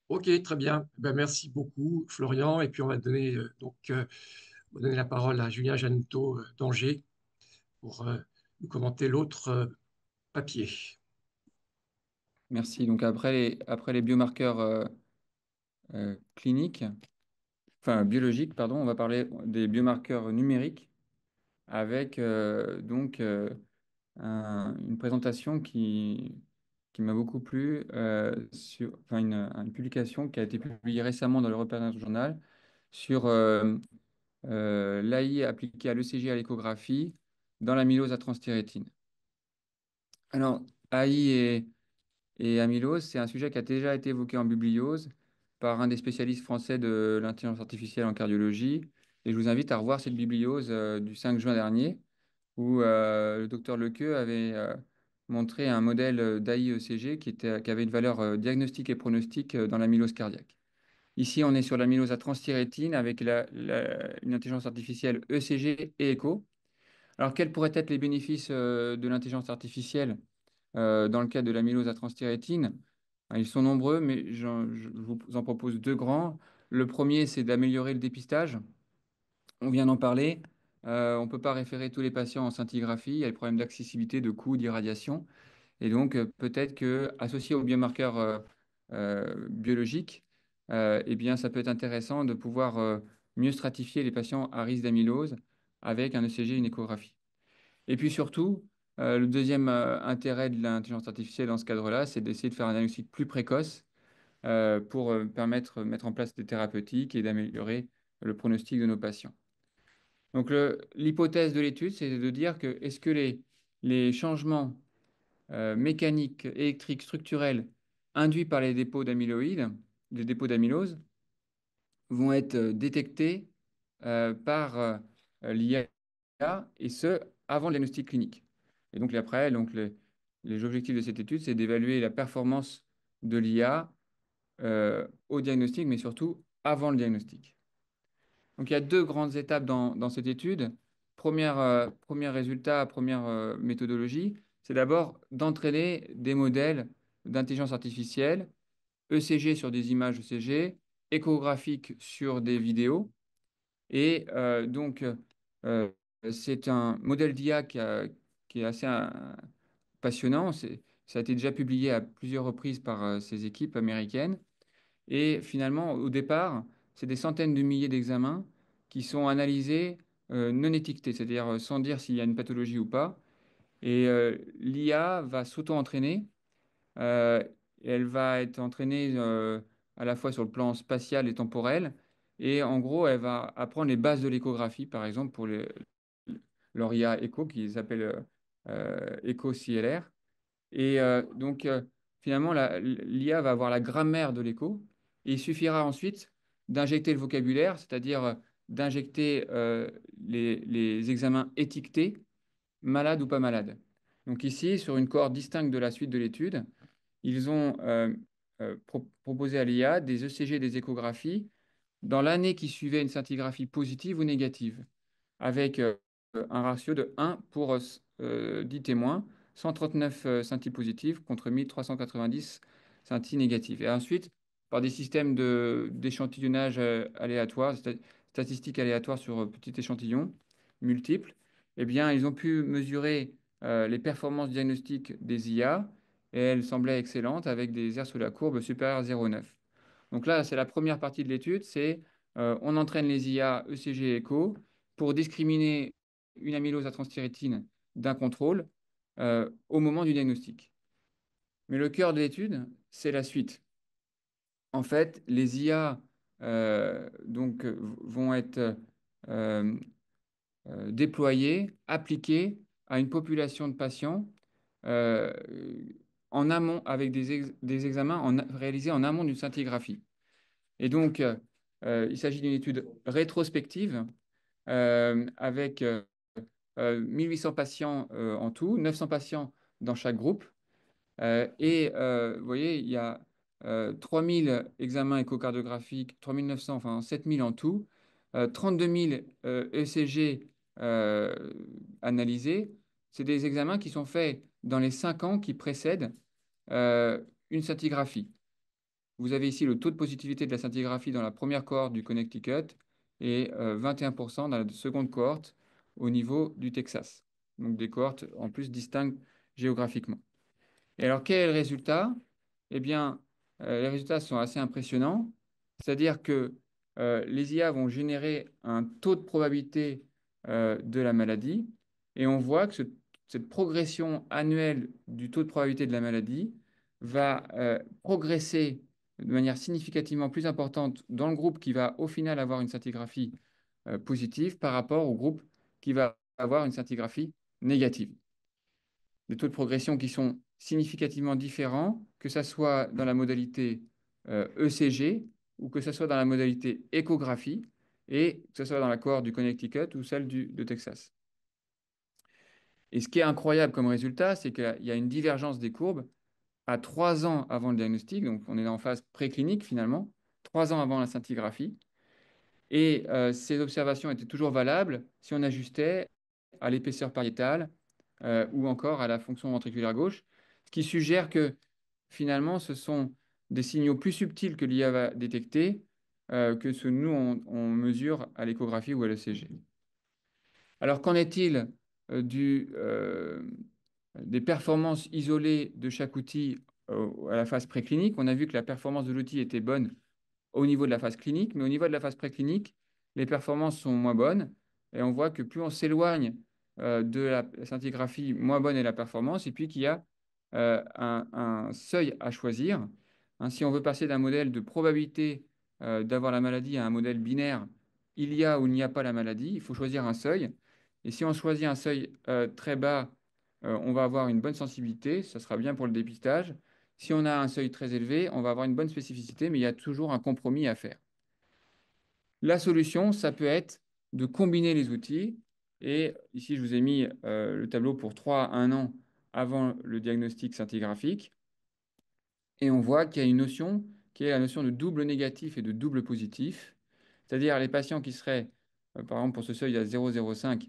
Ok, très bien. Ben, merci beaucoup, Florian. Et puis, on va donner la parole à Julien Janotto d'Angers pour nous commenter l'autre papier. Merci. Donc après les biomarqueurs cliniques, enfin biologiques, pardon, on va parler des biomarqueurs numériques avec une présentation qui m'a beaucoup plu enfin une publication qui a été publiée récemment dans l'European Journal sur l'AI appliquée à l'ECG à l'échographie dans l'amylose à transthyrétine. Alors, AI et amylose, c'est un sujet qui a déjà été évoqué en bibliose par un des spécialistes français de l'intelligence artificielle en cardiologie. Et je vous invite à revoir cette bibliose du 5 juin dernier, où le docteur Lequeux avait montré un modèle d'AI-ECG qui avait une valeur diagnostique et pronostique dans l'amylose cardiaque. Ici, on est sur l'amylose à transthyrétine avec une intelligence artificielle ECG et écho. Alors, quels pourraient être les bénéfices de l'intelligence artificielle dans le cas de l'amylose à transthyrétine? Ils sont nombreux, mais je vous en propose deux grands. Le premier, c'est d'améliorer le dépistage. On vient d'en parler. On ne peut pas référer tous les patients en scintigraphie. Il y a le problème d'accessibilité, de coût, d'irradiation. Et donc, peut-être que associé aux biomarqueurs biologiques, eh bien, ça peut être intéressant de pouvoir mieux stratifier les patients à risque d'amylose avec un ECG et une échographie. Et puis surtout, le deuxième intérêt de l'intelligence artificielle dans ce cadre-là, c'est d'essayer de faire un diagnostic plus précoce pour mettre en place des thérapeutiques et d'améliorer le pronostic de nos patients. Donc l'hypothèse de l'étude, c'est de dire que est-ce que les changements mécaniques, électriques, structurels induits par les dépôts d'amyloïdes, les dépôts d'amylose, vont être détectés par l'IA, et ce, avant le diagnostic clinique. Et donc après, les objectifs de cette étude, c'est d'évaluer la performance de l'IA au diagnostic, mais surtout avant le diagnostic. Donc il y a deux grandes étapes dans cette étude. Premier résultat, première méthodologie, c'est d'abord d'entraîner des modèles d'intelligence artificielle, ECG sur des images ECG, échographiques sur des vidéos. Et euh, c'est un modèle d'IA qui est assez passionnant. Ça a été déjà publié à plusieurs reprises par ces équipes américaines. Et finalement, au départ, c'est des centaines de milliers d'examens qui sont analysés non étiquetés, c'est-à-dire sans dire s'il y a une pathologie ou pas. Et l'IA va s'auto-entraîner. euh, et elle va être entraînée à la fois sur le plan spatial et temporel. Et en gros, elle va apprendre les bases de l'échographie, par exemple, pour leur IA Echo, qui s'appelle Echo CLR. Et finalement, l'IA va avoir la grammaire de l'écho. Et il suffira ensuite d'injecter le vocabulaire, c'est-à-dire d'injecter les examens étiquetés, malade ou pas malade. Donc ici, sur une cohorte distincte de la suite de l'étude, ils ont proposé à l'IA des ECG, des échographies, dans l'année qui suivait une scintigraphie positive ou négative, avec un ratio de 1 pour 10 témoins, 139 scintilles positives contre 1390 scintilles négatives. Et ensuite, par des systèmes d'échantillonnage aléatoire, statistiques aléatoires sur petits échantillons multiples, eh bien, ils ont pu mesurer les performances diagnostiques des IA et elles semblaient excellentes avec des aires sous la courbe supérieures à 0,9. Donc là, c'est la première partie de l'étude, c'est on entraîne les IA ECG et écho pour discriminer une amylose à transthyrétine d'un contrôle au moment du diagnostic. Mais le cœur de l'étude, c'est la suite. En fait, les IA vont être euh, déployées, appliquées à une population de patients euh, en amont avec des examens réalisés en amont d'une scintigraphie. Et donc, il s'agit d'une étude rétrospective avec 1800 patients en tout, 900 patients dans chaque groupe. Vous voyez, il y a 3000 examens échocardiographiques, 3900, enfin 7000 en tout, 32 000 ECG euh, analysés. C'est des examens qui sont faits dans les 5 ans qui précèdent une scintigraphie. vous avez ici le taux de positivité de la scintigraphie dans la première cohorte du Connecticut et 21% dans la seconde cohorte au niveau du Texas. Donc des cohortes en plus distinctes géographiquement. Et alors, quel est le résultat? Eh bien, les résultats sont assez impressionnants. C'est-à-dire que les IA vont générer un taux de probabilité de la maladie et on voit que cette progression annuelle du taux de probabilité de la maladie va progresser de manière significativement plus importante dans le groupe qui va au final avoir une scintigraphie positive par rapport au groupe qui va avoir une scintigraphie négative. Des taux de progression qui sont significativement différents, que ce soit dans la modalité ECG ou que ce soit dans la modalité échographie et que ce soit dans la cohorte du Connecticut ou celle de Texas. Et ce qui est incroyable comme résultat, c'est qu'il y a une divergence des courbes à 3 ans avant le diagnostic, donc on est en phase préclinique finalement, 3 ans avant la scintigraphie. Et ces observations étaient toujours valables si on ajustait à l'épaisseur pariétale ou encore à la fonction ventriculaire gauche, ce qui suggère que finalement ce sont des signaux plus subtils que l'IA va détecter que ce que nous on mesure à l'échographie ou à l'ECG. Alors qu'en est-il des performances isolées de chaque outil à la phase préclinique? On a vu que la performance de l'outil était bonne au niveau de la phase clinique, mais au niveau de la phase préclinique, les performances sont moins bonnes. Et on voit que plus on s'éloigne de la scintigraphie, moins bonne est la performance, et puis qu'il y a un seuil à choisir. Hein, si on veut passer d'un modèle de probabilité d'avoir la maladie à un modèle binaire, il y a ou il n'y a pas la maladie, il faut choisir un seuil. Et si on choisit un seuil très bas, on va avoir une bonne sensibilité, ça sera bien pour le dépistage. Si on a un seuil très élevé, on va avoir une bonne spécificité, mais il y a toujours un compromis à faire. La solution, ça peut être de combiner les outils. Et ici, je vous ai mis le tableau pour 3 à 1 an avant le diagnostic scintigraphique. Et on voit qu'il y a une notion qui est la notion de double négatif et de double positif. C'est-à-dire les patients qui seraient, par exemple pour ce seuil à 0,05,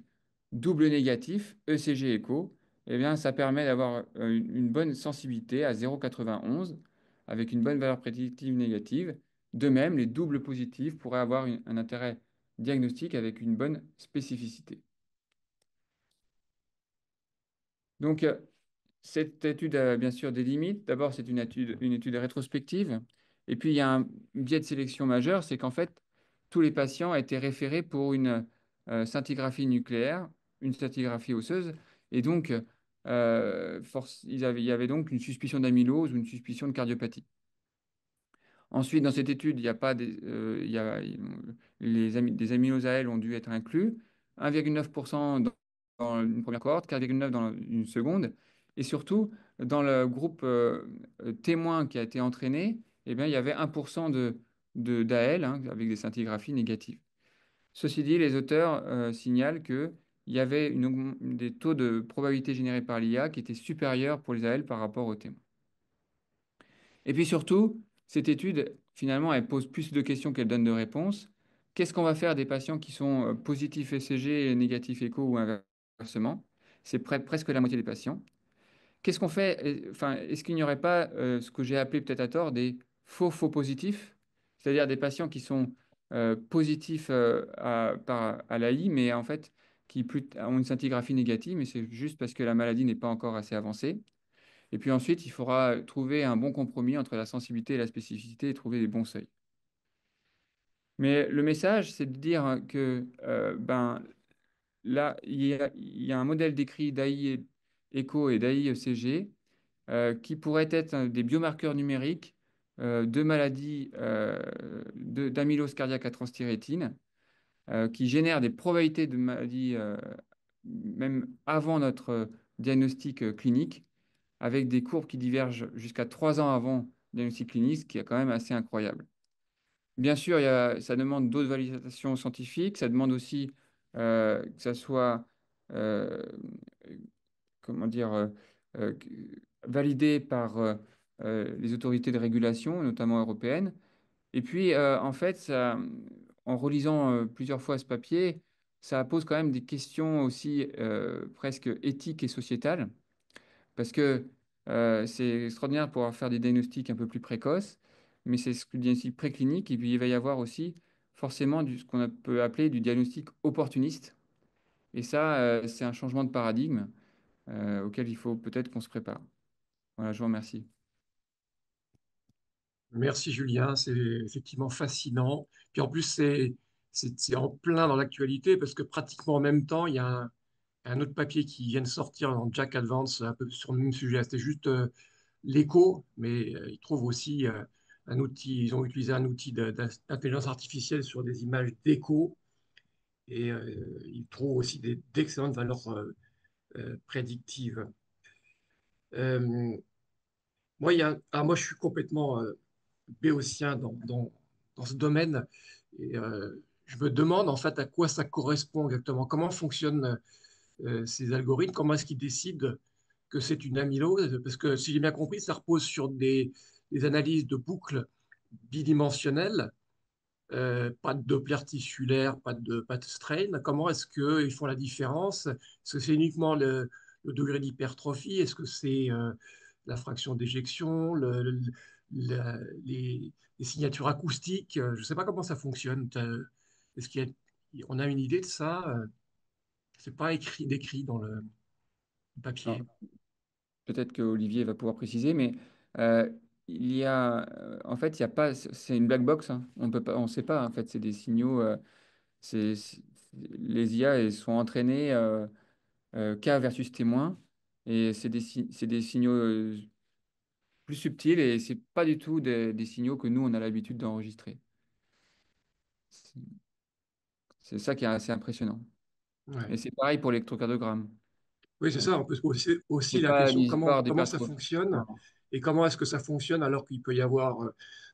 double négatif, ECG écho, eh bien, ça permet d'avoir une bonne sensibilité à 0,91 avec une bonne valeur prédictive négative. De même, les doubles positifs pourraient avoir un intérêt diagnostique avec une bonne spécificité. Donc, cette étude a bien sûr des limites. D'abord, c'est une étude rétrospective. Et puis, il y a un biais de sélection majeur, c'est qu'en fait, tous les patients étaient référés pour une scintigraphie nucléaire, une scintigraphie osseuse. Et donc, il y avait donc une suspicion d'amylose ou une suspicion de cardiopathie. Ensuite, dans cette étude, il n'y a pas des amyloses AL ont dû être inclus, 1,9% dans une première cohorte, 4,9% dans une seconde. Et surtout, dans le groupe témoin qui a été entraîné, eh bien, il y avait 1% d'AL avec des scintigraphies négatives. Ceci dit, les auteurs signalent qu'il y avait des taux de probabilité générés par l'IA qui étaient supérieurs pour les AL par rapport aux témoins. Et puis surtout, cette étude, finalement, elle pose plus de questions qu'elle donne de réponses. Qu'est-ce qu'on va faire des patients qui sont positifs ECG et négatifs écho ou inversement? C'est presque la moitié des patients. Qu'est-ce qu'on fait? Enfin, est-ce qu'il n'y aurait pas ce que j'ai appelé peut-être à tort des faux positifs, c'est-à-dire des patients qui sont positifs à l'AI, mais en fait qui ont une scintigraphie négative, mais c'est juste parce que la maladie n'est pas encore assez avancée. Et puis ensuite, il faudra trouver un bon compromis entre la sensibilité et la spécificité et trouver les bons seuils. Mais le message, c'est de dire que ben, là, il y a un modèle décrit d'AI écho et d'AI ECG qui pourraient être des biomarqueurs numériques de maladies d'amylose cardiaque à transthyrétine qui génèrent des probabilités de maladies même avant notre diagnostic clinique avec des courbes qui divergent jusqu'à 3 ans avant le diagnostic clinique, ce qui est quand même assez incroyable. Bien sûr, ça demande d'autres validations scientifiques, ça demande aussi que ça soit euh, comment dire, euh, validé par les autorités de régulation, notamment européennes. Et puis, en fait, en relisant plusieurs fois ce papier, ça pose quand même des questions aussi presque éthiques et sociétales. Parce que c'est extraordinaire de pouvoir faire des diagnostics un peu plus précoces, mais c'est ce diagnostic préclinique. Et puis, il va y avoir aussi forcément ce qu'on peut appeler du diagnostic opportuniste. Et ça, c'est un changement de paradigme auquel il faut peut-être qu'on se prépare. Voilà, je vous remercie. Merci Julien, c'est effectivement fascinant. Puis en plus, c'est en plein dans l'actualité parce que pratiquement en même temps, il y a un autre papier qui vient de sortir dans Jack Advance, un peu sur le même sujet. C'était juste l'écho, mais ils trouvent aussi un outil, ils ont utilisé un outil d'intelligence artificielle sur des images d'écho et ils trouvent aussi d'excellentes valeurs prédictives. Euh, moi, moi, je suis complètement béotien dans ce domaine et je me demande en fait à quoi ça correspond exactement, comment fonctionnent ces algorithmes, comment est-ce qu'ils décident que c'est une amylose? Parce que si j'ai bien compris, ça repose sur des analyses de boucles bidimensionnelles, pas de Doppler tissulaire, pas de strain. Comment est-ce qu'ils font la différence? Est-ce que c'est uniquement le degré d'hypertrophie? Est-ce que c'est la fraction d'éjection, la- les, les signatures acoustiques? Je ne sais pas comment ça fonctionne. Est-ce on a une idée de ça? C'est pas décrit dans le Alors, papier. peut-être que Olivier va pouvoir préciser, mais il y a, en fait, il y a pas, c'est une black box, hein. On peut pas, on sait pas. En fait, c'est des signaux. Les IA elles sont entraînées cas versus témoin, et c'est des signaux plus subtils et c'est pas du tout des signaux que nous on a l'habitude d'enregistrer. C'est c'est ça qui est assez impressionnant. Ouais. Et c'est pareil pour l'électrocardiogramme. Oui, c'est Euh, ça. On peut se poser aussi c'est la pas question l'histoire comment ça d'hypertrophie. fonctionne Non. et comment est-ce que ça fonctionne alors qu'il peut y avoir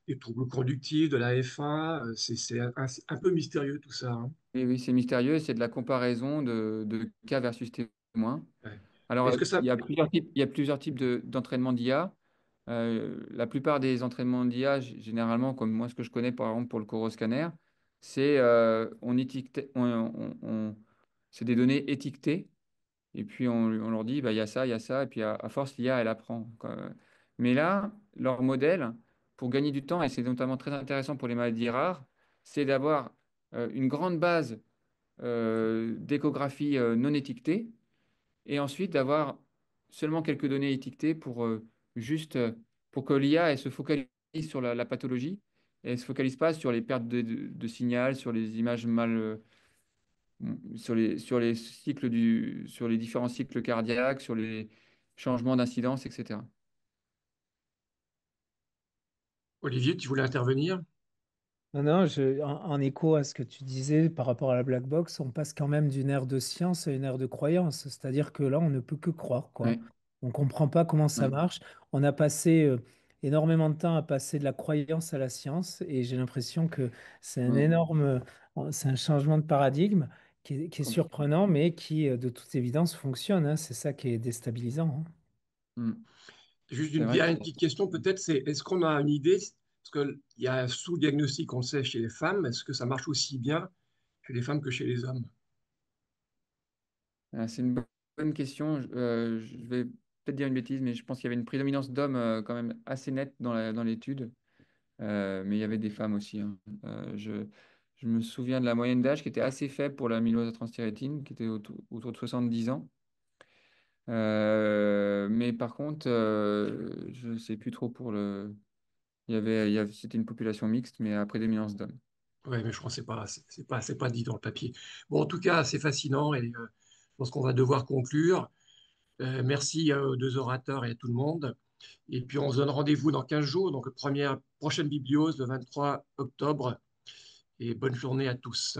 des troubles conductifs, de la FA. C'est un peu mystérieux tout ça, hein. Oui, oui, c'est mystérieux, c'est de la comparaison de cas versus témoin. Ouais. Alors, Est-ce que ça... il y a plusieurs types d'entraînement d'IA. La plupart des entraînements d'IA, généralement, comme moi, ce que je connais, par exemple, pour le coroscanner, c'est on étiquette, c'est des données étiquetées, et puis on leur dit, bah, il y a ça, et puis à force, l'IA, elle apprend, quoi. Mais là, leur modèle, pour gagner du temps, et c'est notamment très intéressant pour les maladies rares, c'est d'avoir une grande base d'échographie non étiquetée, et ensuite d'avoir seulement quelques données étiquetées juste pour que l'IA elle se focalise sur la pathologie et elle se focalise pas sur les pertes de signal, sur les images mal, sur les cycles sur les différents cycles cardiaques, sur les changements d'incidence, etc. Olivier, tu voulais intervenir? Non, non, en écho à ce que tu disais par rapport à la black box, on passe quand même d'une ère de science à une ère de croyance. C'est-à-dire que là, on ne peut que croire, quoi. Ouais, On ne comprend pas comment ça ouais. marche. On a passé énormément de temps à passer de la croyance à la science et j'ai l'impression que c'est un Mm, énorme, c'est un changement de paradigme qui est complètement. surprenant, mais qui, de toute évidence, fonctionne, hein. C'est ça qui est déstabilisant, hein. Mm. Juste C'est une vrai que dernière petite question peut-être, c'est est-ce qu'on a une idée? Parce qu'il y a un sous-diagnostic, on le sait, chez les femmes. Est-ce que ça marche aussi bien chez les femmes que chez les hommes? c'est une bonne question. Je vais peut-être dire une bêtise, mais je pense qu'il y avait une prédominance d'hommes quand même assez nette dans l'étude. Mais il y avait des femmes aussi, hein. Je me souviens de la moyenne d'âge qui était assez faible pour l'amylose à transthyrétine, qui était autour de 70 ans. Mais par contre, je ne sais plus trop pour le. C'était une population mixte, mais à prédominance d'hommes. Oui, mais je crois que c'est pas dit dans le papier. Bon, en tout cas, c'est fascinant et je pense qu'on va devoir conclure. Merci aux deux orateurs et à tout le monde. Et puis, on se donne rendez-vous dans 15 jours, donc prochaine bibliose le 23 octobre. Et bonne journée à tous.